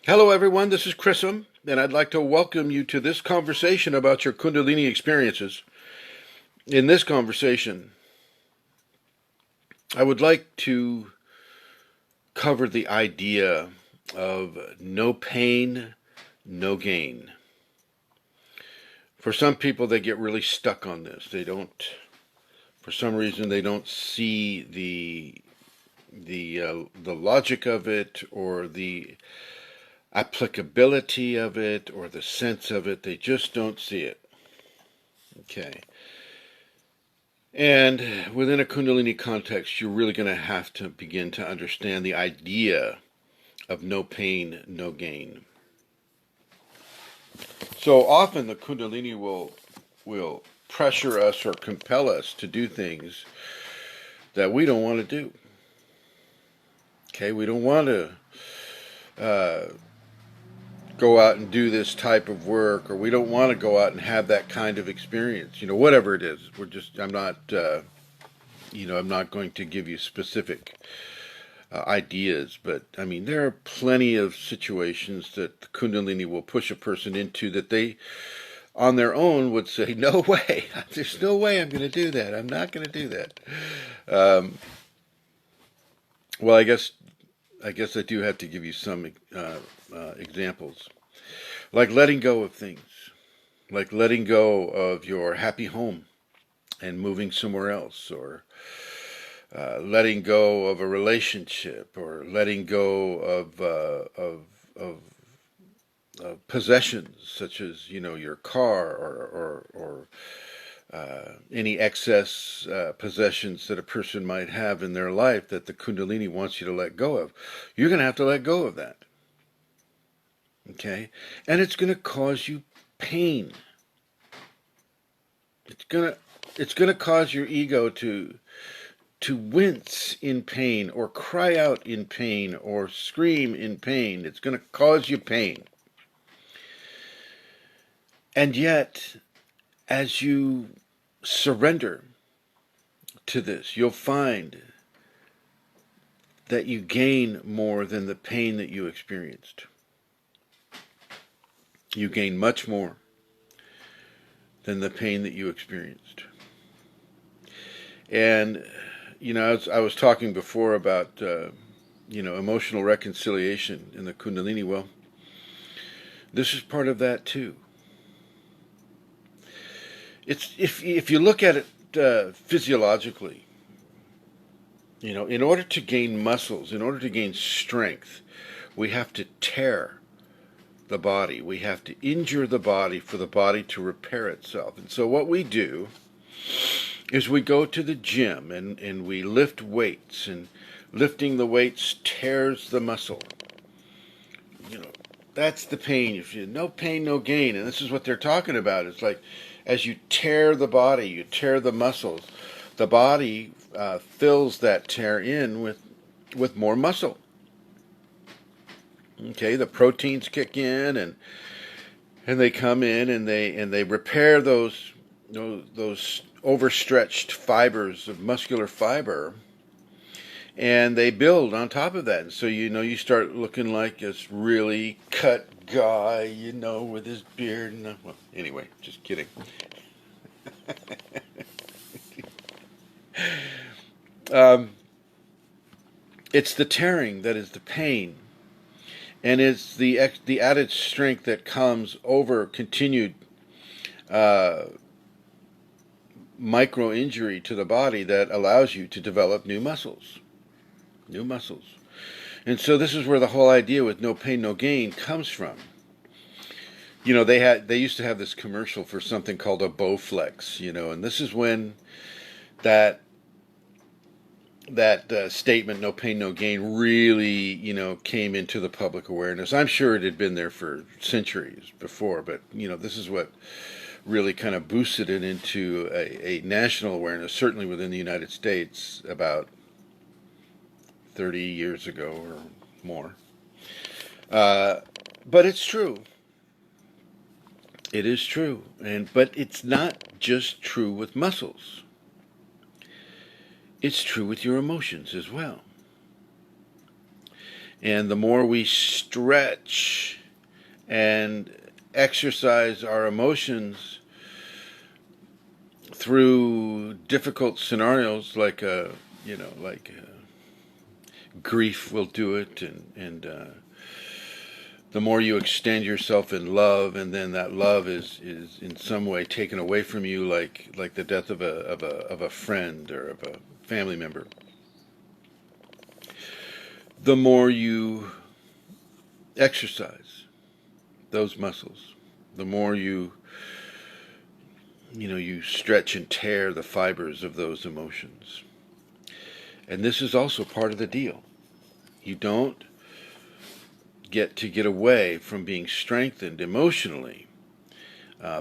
Hello, everyone. This is Chrism, and I'd like to welcome you to this conversation about your Kundalini experiences. In this conversation, I would like to cover the idea of no pain, no gain. For some people, they get really stuck on this. For some reason, they don't see the logic of it or the applicability of it or the sense of it. They just don't see it. Okay. And within a Kundalini context, you're really going to have to begin to understand the idea of no pain, no gain. So often the Kundalini will pressure us or compel us to do things that we don't want to do. Okay, we don't want to go out and do this type of work, or we don't want to go out and have that kind of experience. Whatever it is. I'm not going to give you specific ideas, but I mean, there are plenty of situations that the Kundalini will push a person into that they, on their own, would say, "No way! There's no way I'm going to do that. I'm not going to do that." Well, I guess I do have to give you some examples, like letting go of things, like letting go of your happy home and moving somewhere else, or letting go of a relationship, or letting go of possessions such as your car, or any excess possessions that a person might have in their life that the Kundalini wants you to let go of. You're going to have to let go of that. Okay? And it's going to cause you pain. It's going to cause your ego to wince in pain, or cry out in pain, or scream in pain. It's going to cause you pain. And yet, as you surrender to this, you'll find that you gain more than the pain that you experienced. You gain much more than the pain that you experienced. And, I was talking before about, emotional reconciliation in the Kundalini. Well, this is part of that too. It's if you look at it physiologically, in order to gain muscles, in order to gain strength, we have to tear the body. We have to injure the body for the body to repair itself. And so what we do is we go to the gym and we lift weights, and lifting the weights tears the muscle. That's the pain. If you no pain, no gain. And this is what they're talking about. It's like as you tear the body, you tear the muscles. The body fills that tear in with more muscle. Okay, the proteins kick in, and they come in, and they repair those overstretched fibers of muscular fiber, and they build on top of that. And so you start looking like this really cut guy, with his beard. And well, anyway, just kidding. It's the tearing that is the pain, and it's the added strength that comes over continued micro injury to the body that allows you to develop new muscles. And so this is where the whole idea with no pain, no gain comes from. They used to have this commercial for something called a Bowflex, and this is when that statement, no pain, no gain, really, came into the public awareness. I'm sure it had been there for centuries before, but, this is what really kind of boosted it into a national awareness, certainly within the United States, about 30 years ago or more. But it's true. It is true. But it's not just true with muscles. It's true with your emotions as well. And the more we stretch and exercise our emotions through difficult scenarios, like grief will do it, and the more you extend yourself in love, and then that love is in some way taken away from you, like the death of a friend or of a family member, the more you exercise those muscles, the more you stretch and tear the fibers of those emotions. And this is also part of the deal. You don't get away from being strengthened emotionally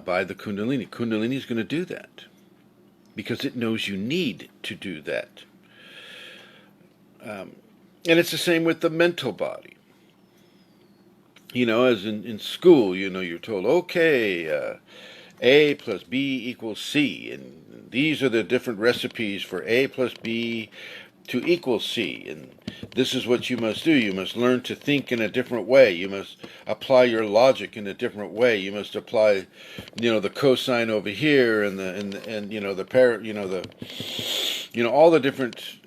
by the Kundalini. Kundalini is going to do that because it knows you need to do that. And it's the same with the mental body. As in school, you're told, okay, A plus B equals C, and these are the different recipes for A plus B to equal C, and this is what you must do. You must learn to think in a different way. You must apply your logic in a different way. You must apply, the cosine over here, and all the different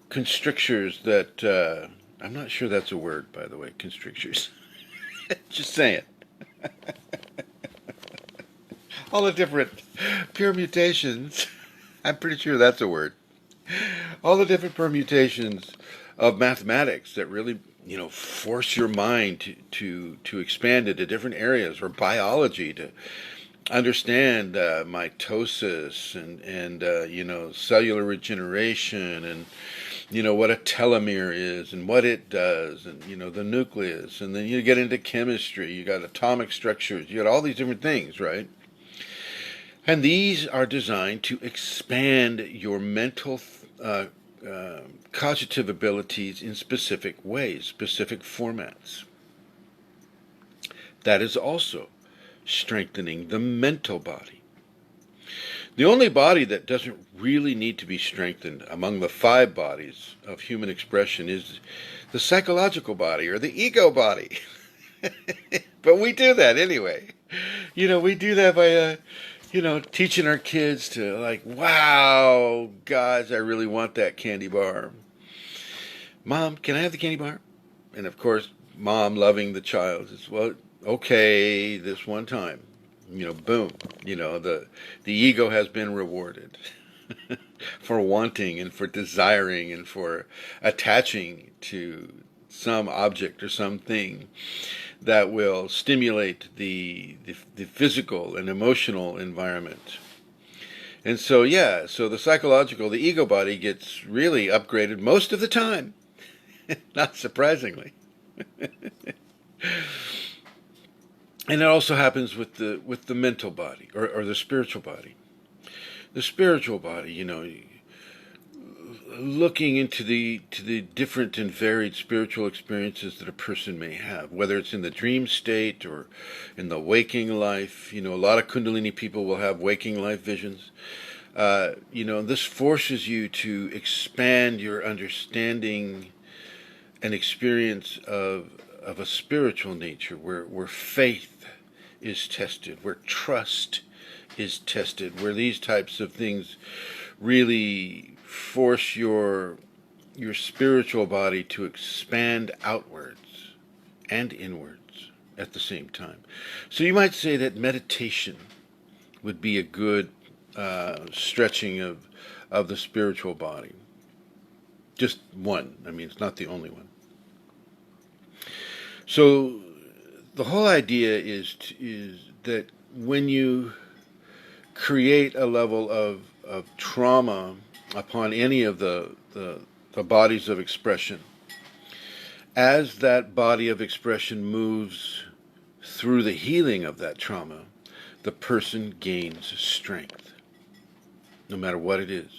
constrictures that I'm not sure that's a word, by the way, constrictures. Just saying. All the different permutations. I'm pretty sure that's a word. All the different permutations of mathematics that really, force your mind to expand into different areas, or biology to understand mitosis and cellular regeneration, and what a telomere is and what it does, and the nucleus, and then you get into chemistry. You got atomic structures. You got all these different things, right? And these are designed to expand your mental cognitive abilities in specific ways, specific formats. That is also strengthening the mental body. The only body that doesn't really need to be strengthened among the 5 bodies of human expression is the psychological body, or the ego body. But we do that anyway. We do that by teaching our kids to, wow, guys, I really want that candy bar. Mom, can I have the candy bar? And of course, mom, loving the child, is, well, okay, this one time. Boom. The ego has been rewarded for wanting and for desiring and for attaching to some object or something that will stimulate the physical and emotional environment. And so the psychological, the ego body gets really upgraded most of the time, not surprisingly. And it also happens with the mental body, or the spiritual body. The spiritual body, looking into the different and varied spiritual experiences that a person may have, whether it's in the dream state or in the waking life. A lot of Kundalini people will have waking life visions. This forces you to expand your understanding and experience of a spiritual nature, where faith is tested, where trust is tested, where these types of things really force your spiritual body to expand outwards and inwards at the same time. So you might say that meditation would be a good stretching of the spiritual body. Just one. I mean, it's not the only one. So the whole idea is that when you create a level of trauma upon any of the bodies of expression, as that body of expression moves through the healing of that trauma, the person gains strength, no matter what it is.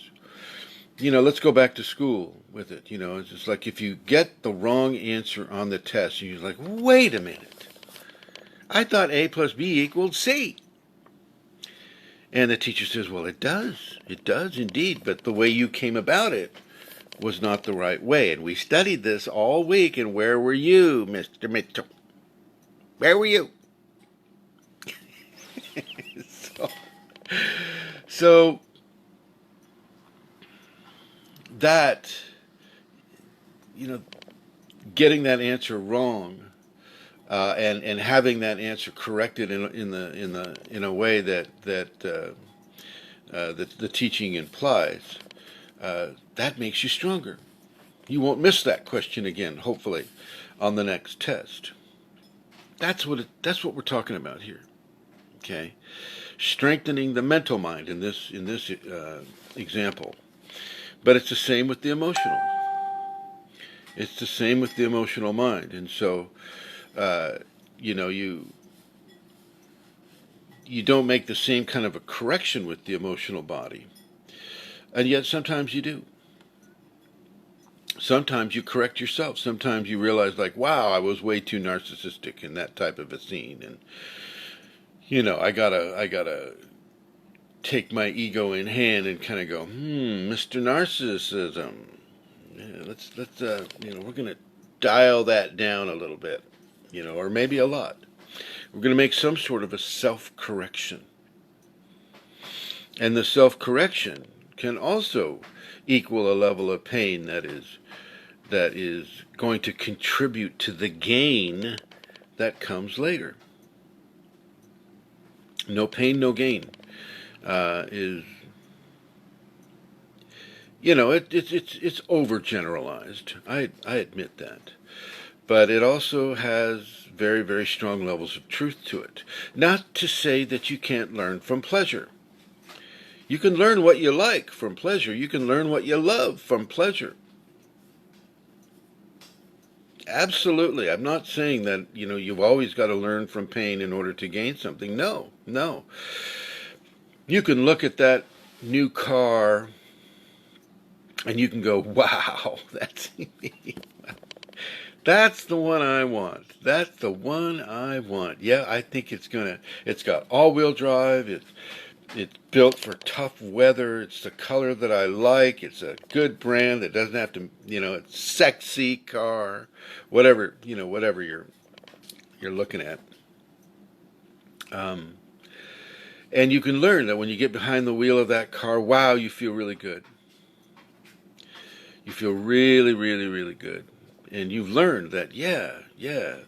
Let's go back to school with it. It's just like if you get the wrong answer on the test, you're like, wait a minute. I thought A plus B equaled C. And the teacher says, well, it does. It does indeed. But the way you came about it was not the right way. And we studied this all week, and where were you, Mr. Mitchell? Where were you? so, so that, getting that answer wrong, and having that answer corrected in a way that the teaching implies, that makes you stronger. You won't miss that question again, hopefully, on the next test. That's what we're talking about here. Okay, strengthening the mental mind in this example, but it's the same with the emotional. It's the same with the emotional mind, and so you don't make the same kind of a correction with the emotional body, and yet sometimes you do. Sometimes you correct yourself. Sometimes you realize, like, wow, I was way too narcissistic in that type of a scene, and I gotta take my ego in hand and kind of go, Mr. Narcissism. Yeah, let's we're gonna dial that down a little bit, or maybe a lot. We're gonna make some sort of a self-correction, and the self-correction can also equal a level of pain that is going to contribute to the gain that comes later. No pain, no gain is, it's overgeneralized. I admit that, but it also has very, very strong levels of truth to it. Not to say that you can't learn from pleasure. You can learn what you like from pleasure. You can learn what you love from pleasure. Absolutely. I'm not saying that, you've always got to learn from pain in order to gain something. No. You can look at that new car and you can go, wow, that's that's the one I want. That's the one I want. Yeah, I think it's got all-wheel drive. It's built for tough weather. It's the color that I like. It's a good brand that doesn't have to, it's sexy car, whatever you're looking at. And you can learn that when you get behind the wheel of that car, wow, you feel really good. You feel really, really, really good. And you've learned that, yeah,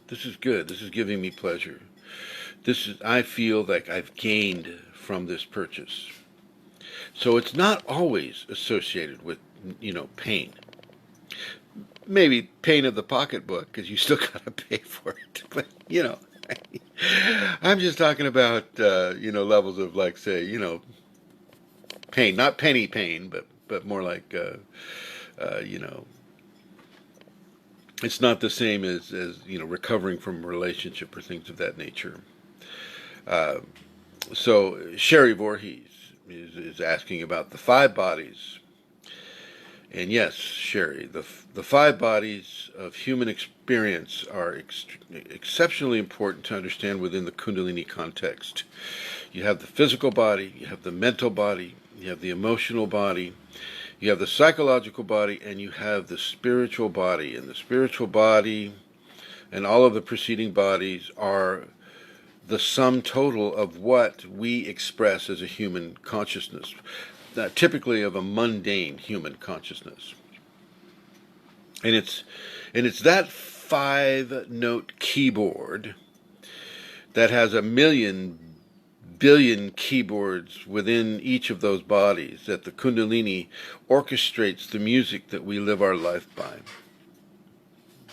this is good. This is giving me pleasure. I feel like I've gained from this purchase. So it's not always associated with, pain. Maybe pain of the pocketbook, because you still got to pay for it. But, I'm just talking about, levels of, like, say, pain. Not penny pain, but more like, it's not the same as recovering from a relationship or things of that nature. So Sherry Voorhees is asking about the five bodies. And yes, Sherry, the five bodies of human experience are exceptionally important to understand within the Kundalini context. You have the physical body, you have the mental body, you have the emotional body, you have the psychological body, and you have the spiritual body. And the spiritual body and all of the preceding bodies are the sum total of what we express as a human consciousness, typically of a mundane human consciousness. And it's that 5-note keyboard that has 1,000,000 billion keyboards within each of those bodies that the Kundalini orchestrates the music that we live our life by.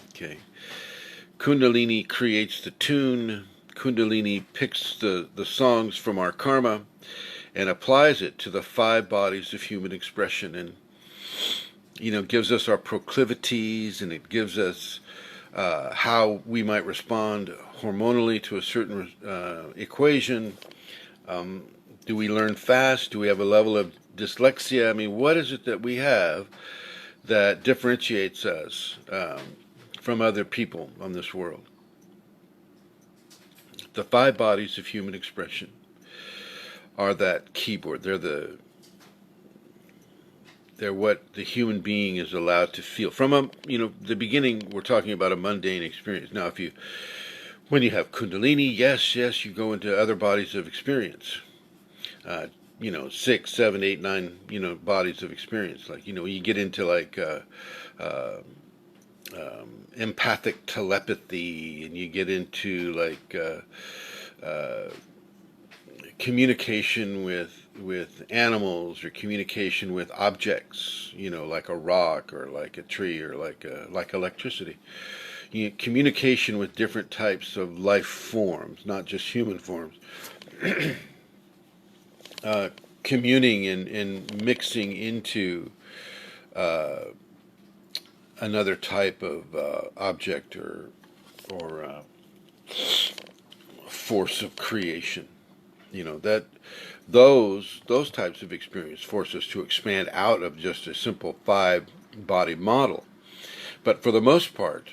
Okay. Kundalini creates the tune. Kundalini picks the songs from our karma and applies it to the five bodies of human expression, and gives us our proclivities, and it gives us how we might respond hormonally to a certain equation. Do we learn fast? Do we have a level of dyslexia? I mean, what is it that we have that differentiates us from other people on this world? The five bodies of human expression are that keyboard. They're They're what the human being is allowed to feel. From the beginning, we're talking about a mundane experience. Now, when you have Kundalini, yes, you go into other bodies of experience. 6, 7, 8, 9, bodies of experience. Like, you get into like empathic telepathy, and you get into like communication with animals, or communication with objects, like a rock or like a tree or like electricity. Communication with different types of life forms, not just human forms. Communing and mixing into another type of object or force of creation. That those types of experience force us to expand out of just a simple 5-body model. But for the most part,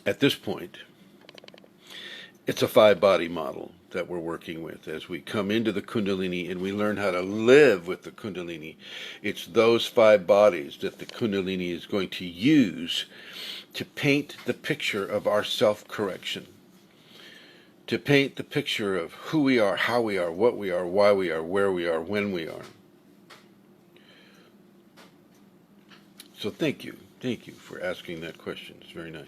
at this point, it's a 5-body model that we're working with as we come into the Kundalini and we learn how to live with the Kundalini. It's those 5 bodies that the Kundalini is going to use to paint the picture of our self-correction, to paint the picture of who we are, how we are, what we are, why we are, where we are, when we are. So thank you for asking that question. It's very nice.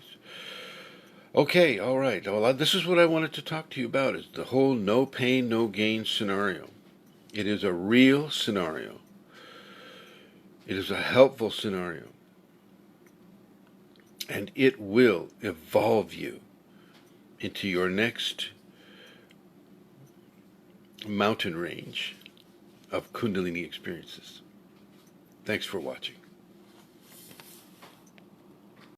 Okay, all right. Well, this is what I wanted to talk to you about, is the whole no pain, no gain scenario. It is a real scenario. It is a helpful scenario. And it will evolve you into your next mountain range of Kundalini experiences. Thanks for watching.